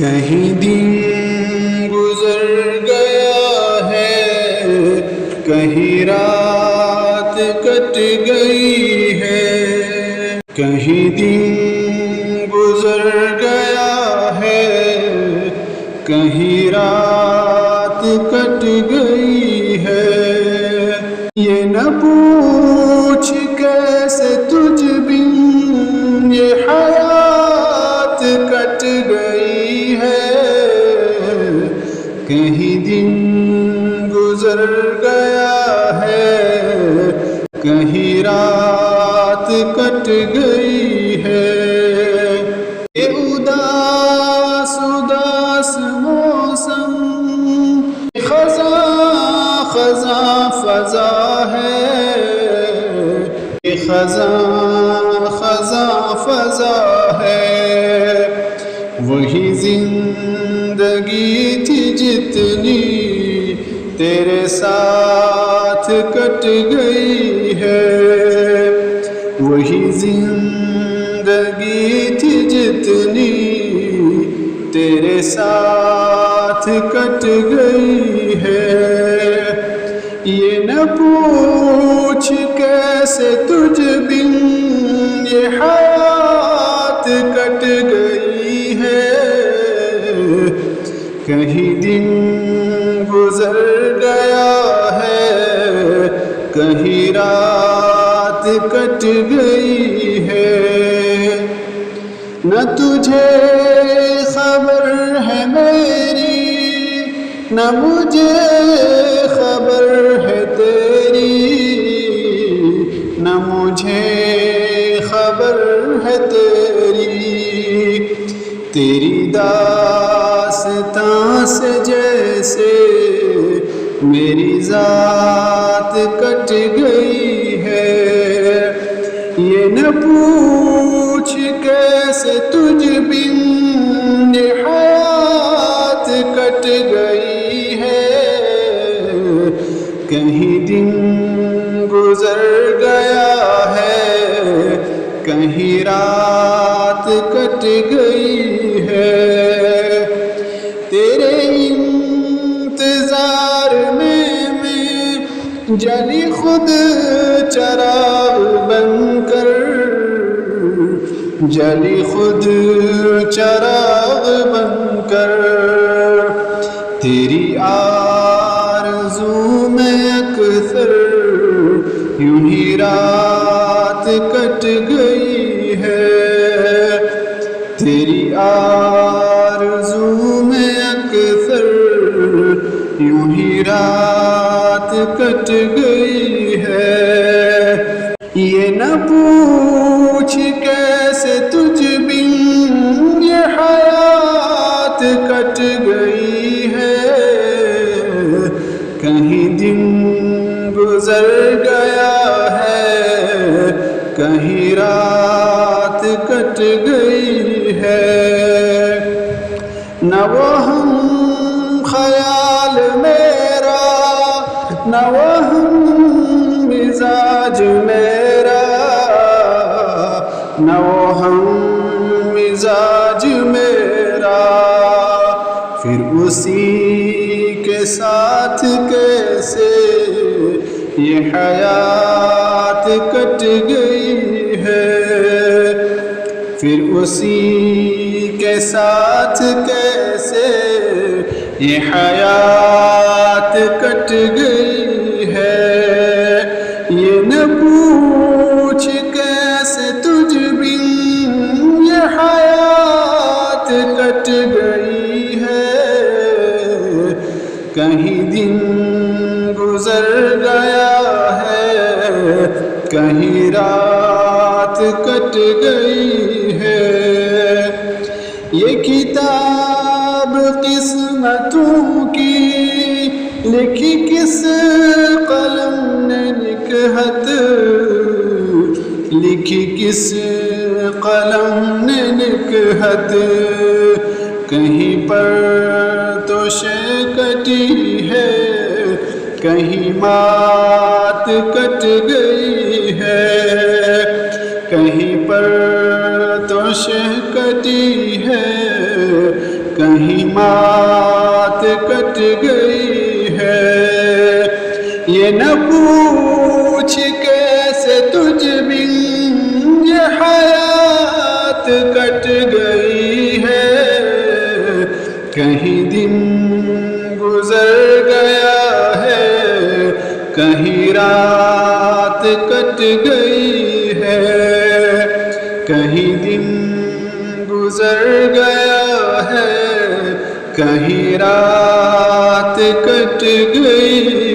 کہیں دن گزر گیا ہے، کہیں رات کٹ گئی ہے، کہیں دن گزر گیا ہے، کہیں رات کٹ گئی ہے۔ یہ نہ پوچھ کیسے تجھ بن یہ حیات کٹ گئی ہے، کہیں دن گزر گیا ہے، کہیں رات کٹ گئی ہے۔ یہ اداس اداس موسم خزاں خزاں فضا ہے، یہ خزاں خزاں فضا ہے۔ وہی زندگی تھی جتنی تیرے ساتھ کٹ گئی ہے، وہی زندگی تھی جتنی تیرے ساتھ کٹ گئی ہے۔ یہ نہ پوچھ کیسے تجھ بن یہ حیات کٹ گئی ہے، کہیں دن گزر گیا ہے، کہیں رات کٹ گئی ہے۔ نہ تجھے خبر ہے میری، نہ مجھے خبر ہے تیری، نہ مجھے خبر ہے تیری، تیری داستاں سے جیسے میری ذات کٹ گئی ہے۔ یہ نہ پوچھ کیسے تجھ بن یہ حیات کٹ گئی ہے، کہیں دن گزر گیا ہے، کہیں رات کٹ گئی ہے۔ تیرے انتظار میں جلی خود چراغ بن کر، جلی خود چراغ بن کر، تیری آرزو میں اکثر یوں ہی رات کٹ گئی ہے، تیری آرزو میں اکثر یوں ہی رات کٹ گئی ہے۔ یہ نہ پوچھ کیسے تجھ بن یہ حیات کٹ گئی ہے، کہیں دن گزر گیا ہے، کہیں رات کٹ گئی ہے۔ نہ وہ ہم خیال میرا، نہ وہ ہم مزاج میرا، نہ وہ ہم مزاج میرا، پھر اسی کے ساتھ کیسے یہ حیات کٹ گئی ہے، پھر اسی کے ساتھ کیسے یہ حیات کٹ گئی ہے۔ یہ نہ پوچھ کیسے تجھ بن یہ حیات کٹ گئی ہے، کہیں دن گزر گیا ہے، کہیں رات کٹ گئی ہے۔ یہ کتاب قسمتوں کی لکھی کس قلم نے نکہت، لکھی کس قلم نے نکہت، کہیں پر تو شے کٹی ہے، کہیں مات کٹ گئی ہے، کہیں پر تو شے کٹی ہے، کہیں مات کٹ گئی ہے، یہ نہ پوچھ کیسے تجھ بن یہ حیات کٹ گئی ہے، کہیں دن گزر گیا ہے، کہیں رات کٹ گئی ہے، کہیں دن گزر گیا ہے، کہیں رات کٹ گئی